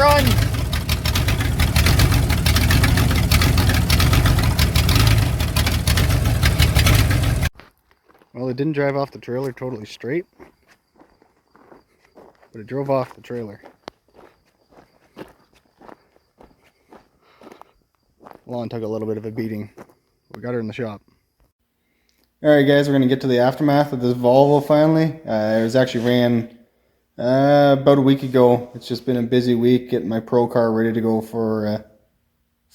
run! Well, it didn't drive off the trailer totally straight, but it drove off the trailer. Lawn took a little bit of a beating. We got her in the shop. Alright guys, we're going to get to the aftermath of this Volvo finally. It was actually ran about a week ago. It's just been a busy week getting my pro car ready to go for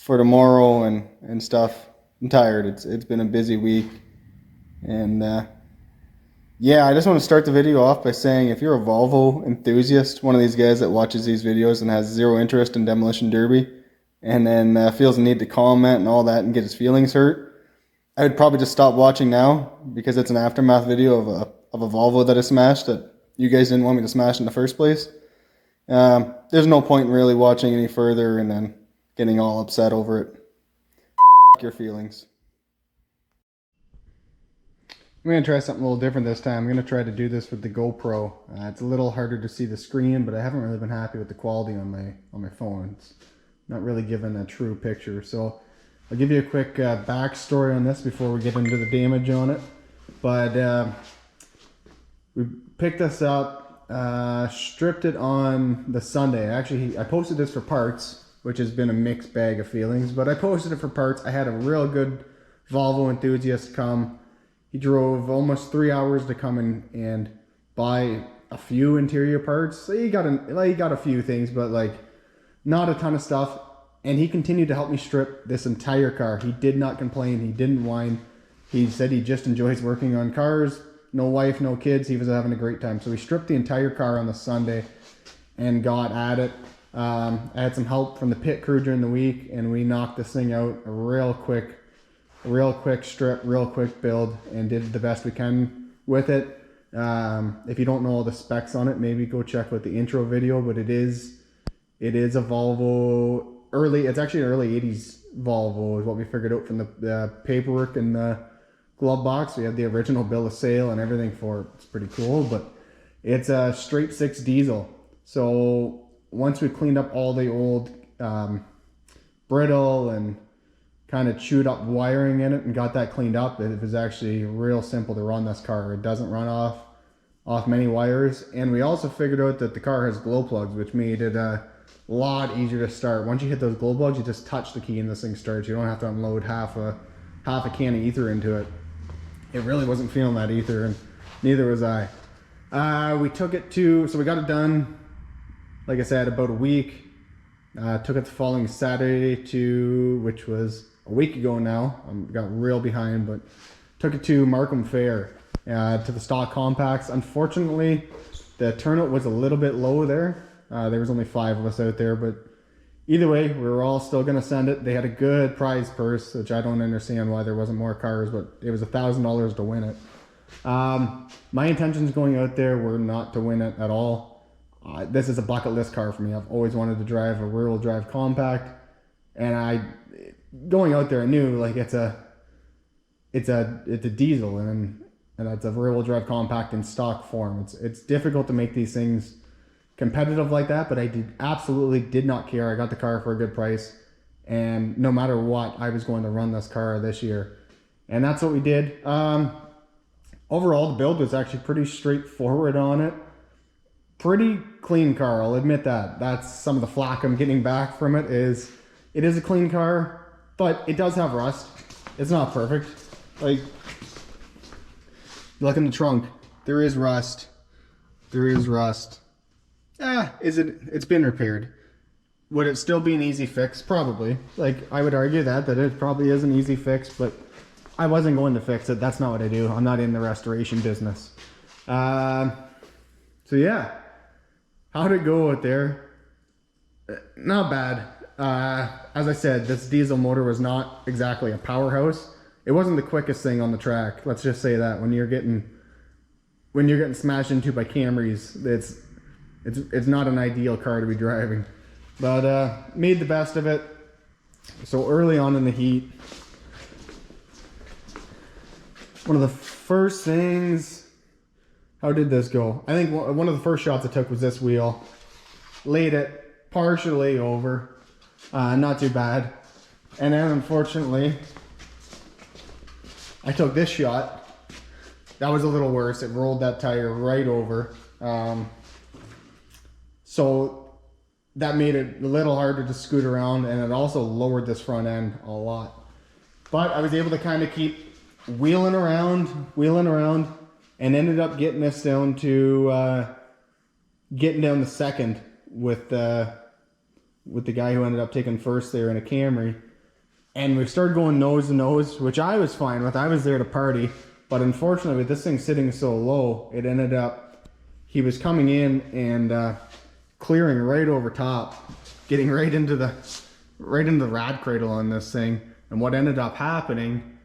tomorrow and stuff. I'm tired. It's been a busy week. And yeah, I just want to start the video off by saying if you're a Volvo enthusiast, one of these guys that watches these videos and has zero interest in Demolition Derby, and then feels the need to comment and all that and get his feelings hurt, I would probably just stop watching now, because it's an aftermath video of a Volvo that I smashed that you guys didn't want me to smash in the first place. There's no point in really watching any further and then getting all upset over it. Your feelings. I'm going to try something a little different this time. I'm going to try to do this with the GoPro. It's a little harder to see the screen, but I haven't really been happy with the quality on my phone. It's not really giving a true picture. So I'll give you a quick backstory on this before we get into the damage on it. But we picked this up, stripped it on the Sunday. Actually, I posted this for parts, which has been a mixed bag of feelings, but I posted it for parts. I had a real good Volvo enthusiast come. He drove almost 3 hours to come in and buy a few interior parts. So he got a few things, but like not a ton of stuff. And he continued to help me strip this entire car. He did not complain. He didn't whine. He said he just enjoys working on cars. No wife, no kids. He was having a great time. So we stripped the entire car on the Sunday and got at it. I had some help from the pit crew during the week, and we knocked this thing out real quick strip, real quick build, and did the best we can with it. If you don't know all the specs on it, maybe go check out the intro video, but it is a Volvo it's actually an early 80s Volvo is what we figured out from the paperwork in the glove box. We had the original bill of sale and everything for it. It's pretty cool, but it's a straight 6 diesel. So once we cleaned up all the old brittle and kind of chewed up wiring in it and got that cleaned up, it was actually real simple to run this car. It doesn't run off many wires. And we also figured out that the car has glow plugs, which made it a lot easier to start. Once you hit those glow plugs, you just touch the key and this thing starts. You don't have to unload half a can of ether into it. It really wasn't feeling that ether, and neither was I. We took it so we got it done, like I said, about a week. Took it the following Saturday which was a week ago now. I got real behind, but took it to Markham Fair, to the stock compacts. Unfortunately, the turnout was a little bit low there. There was only 5 of us out there, but either way, we were all still going to send it. They had a good prize purse, which I don't understand why there wasn't more cars, but it was $1,000 to win it. My intentions going out there were not to win it at all. This is a bucket list car for me. I've always wanted to drive a rear-wheel drive compact, and going out there, I knew like it's a diesel and it's a rear-wheel drive compact in stock form. It's difficult to make these things competitive like that, but I absolutely did not care. I got the car for a good price, and no matter what, I was going to run this car this year, and that's what we did. Overall, the build was actually pretty straightforward on it. Pretty clean car, I'll admit that. That's some of the flack I'm getting back from it is a clean car, but it does have rust. It's not perfect. Like, look in the trunk. There is rust. It's been repaired. Would it still be an easy fix? Probably. Like, I would argue that it probably is an easy fix, but I wasn't going to fix it. That's not what I do. I'm not in the restoration business. So yeah. How'd it go out there? Not bad. As I said, this diesel motor was not exactly a powerhouse. It wasn't the quickest thing on the track. Let's just say that when you're getting smashed into by Camrys, it's not an ideal car to be driving. But made the best of it. So early on in the heat, one of the first things, how did this go? I think one of the first shots I took was this wheel. Laid it, partially over, not too bad. And then unfortunately, I took this shot. That was a little worse. It rolled that tire right over. So that made it a little harder to scoot around, and it also lowered this front end a lot. But I was able to kind of keep wheeling around, and ended up getting this down to getting down to second with the guy who ended up taking first there in a Camry. And we started going nose to nose, which I was fine with. I was there to party. But unfortunately, with this thing sitting so low, it ended up, he was coming in and clearing right over top, getting right into the rad cradle on this thing. And what ended up happening,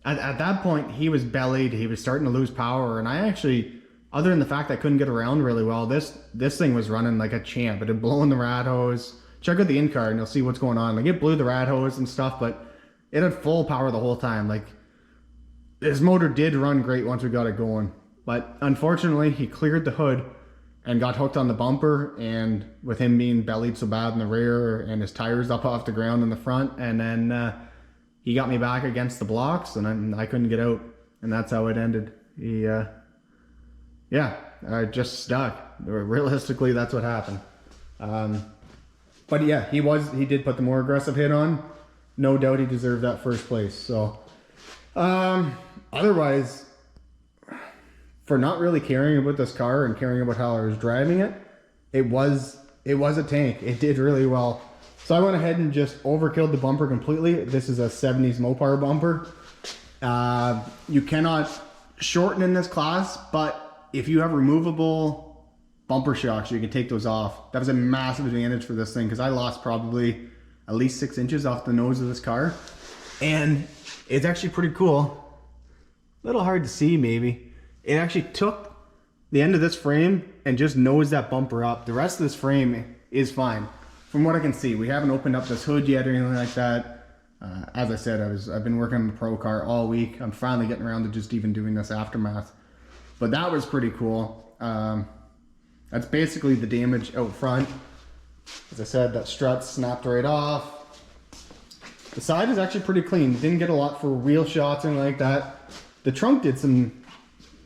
at that point, he was bellied, he was starting to lose power, and I actually, other than the fact that I couldn't get around really well, this thing was running like a champ. It had blown the rad hose. Check out the in-car and you'll see what's going on. Like, it blew the rad hose and stuff, but it had full power the whole time. Like, his motor did run great once we got it going. But unfortunately, he cleared the hood and got hooked on the bumper, and with him being bellied so bad in the rear and his tires up off the ground in the front, and then he got me back against the blocks, and I couldn't get out, and that's how it ended. He, I just stuck. Realistically, that's what happened. But yeah, he did put the more aggressive hit on. No doubt he deserved that first place. So, otherwise, for not really caring about this car and caring about how I was driving it, it was a tank. It did really well. So I went ahead and just overkilled the bumper completely. This is a 70s Mopar bumper. You cannot shorten in this class, but if you have removable bumper shocks, you can take those off. That was a massive advantage for this thing, because I lost probably at least 6 inches off the nose of this car. And it's actually pretty cool. A little hard to see maybe. It actually took the end of this frame and just nosed that bumper up. The rest of this frame is fine. From what I can see, we haven't opened up this hood yet or anything like that. As I said, I've been working on the Pro car all week. I'm finally getting around to just even doing this aftermath. But that was pretty cool. That's basically the damage out front. As I said, that strut snapped right off. The side is actually pretty clean. Didn't get a lot for wheel shots or anything like that. The trunk did some,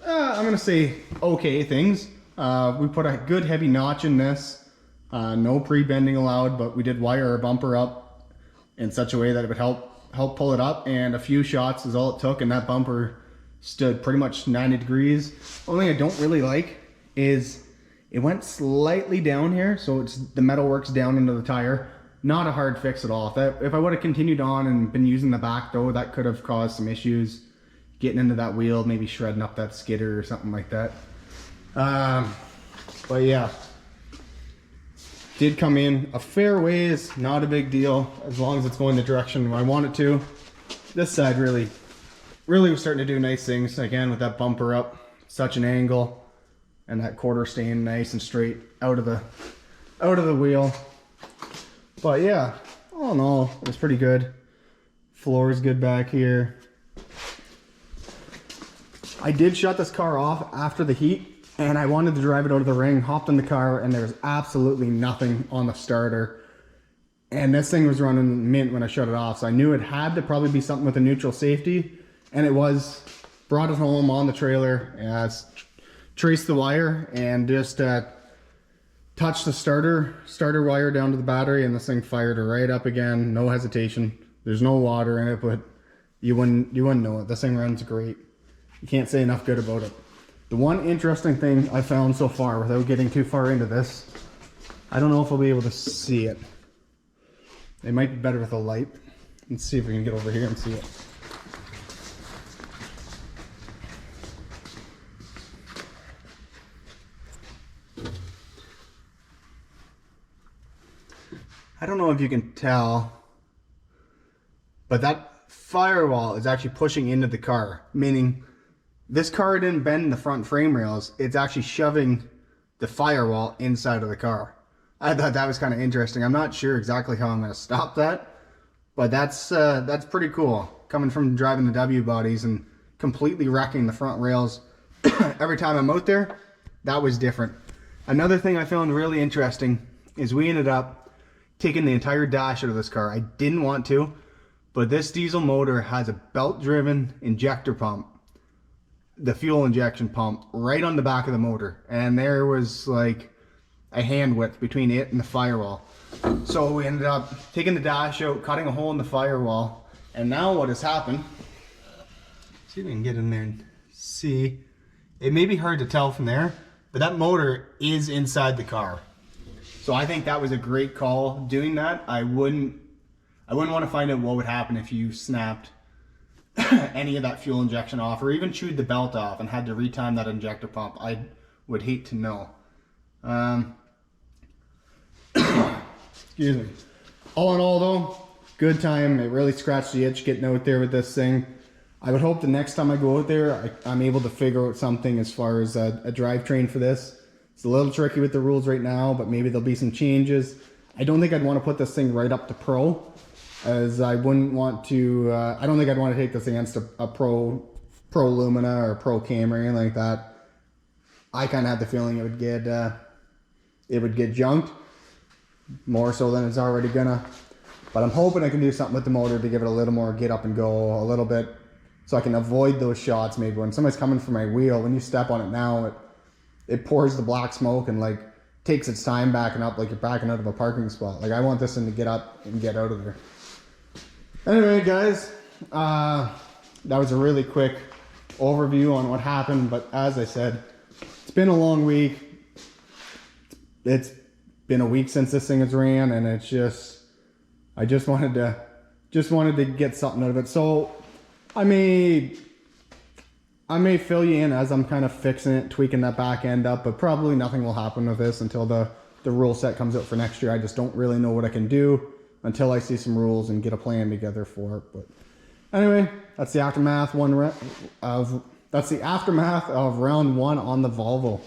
I'm gonna say, okay things. We put a good heavy notch in this. No pre-bending allowed, but we did wire our bumper up in such a way that it would help pull it up, and a few shots is all it took, and that bumper stood pretty much 90 degrees. Only thing I don't really like is it went slightly down here, so the metal works down into the tire. Not a hard fix at all. If I would have continued on and been using the back though, that could have caused some issues getting into that wheel, maybe shredding up that skidder or something like that. But yeah, did come in a fair ways, not a big deal, as long as it's going the direction I want it to. This side really was starting to do nice things, again with that bumper up, such an angle, and that quarter staying nice and straight out of the wheel. But yeah, all in all, it was pretty good. Floor is good back here. I did shut this car off after the heat, and I wanted to drive it out of the ring, hopped in the car, and there was absolutely nothing on the starter. And this thing was running mint when I shut it off, so I knew it had to probably be something with a neutral safety, and it was. Brought it home on the trailer, traced the wire, and just touched the starter wire down to the battery, and this thing fired right up again, no hesitation. There's no water in it, but you wouldn't know it. This thing runs great. You can't say enough good about it. The one interesting thing I found so far, without getting too far into this, I don't know if I'll be able to see it. It might be better with a light. Let's see if we can get over here and see it. I don't know if you can tell, but that firewall is actually pushing into the car, meaning this car didn't bend the front frame rails. It's actually shoving the firewall inside of the car. I thought that was kind of interesting. I'm not sure exactly how I'm going to stop that, but that's pretty cool. Coming from driving the W bodies and completely wrecking the front rails every time I'm out there, that was different. Another thing I found really interesting is we ended up taken the entire dash out of this car. I didn't want to, but this diesel motor has a belt-driven injector pump, the fuel injection pump, right on the back of the motor. And there was like a hand width between it and the firewall. So we ended up taking the dash out, cutting a hole in the firewall. And now what has happened, see if we can get in there and see. It may be hard to tell from there, but that motor is inside the car. So I think that was a great call doing that. I wouldn't want to find out what would happen if you snapped any of that fuel injection off, or even chewed the belt off and had to retime that injector pump. I would hate to know. Excuse me. All in all though, good time. It really scratched the itch getting out there with this thing. I would hope the next time I go out there, I'm able to figure out something as far as a drivetrain for this. It's a little tricky with the rules right now, but maybe there'll be some changes. I don't think I'd want to put this thing right up to Pro, as I wouldn't want to, I don't think I'd want to take this against a Pro Lumina or Pro Camry or anything like that. I kind of had the feeling it would get junked, more so than it's already gonna. But I'm hoping I can do something with the motor to give it a little more get up and go a little bit, so I can avoid those shots. Maybe when somebody's coming for my wheel, when you step on it now, it pours the black smoke and like takes its time backing up like you're backing out of a parking spot. Like I want this thing to get up and get out of there. Anyway, guys, that was a really quick overview on what happened. But as I said, it's been a long week. It's been a week since this thing has ran, and it's just, I just wanted to get something out of it. So I may fill you in as I'm kind of fixing it, tweaking that back end up, but probably nothing will happen with this until the rule set comes out for next year. I just don't really know what I can do until I see some rules and get a plan together for it. But anyway, that's the aftermath of round one on the Volvo.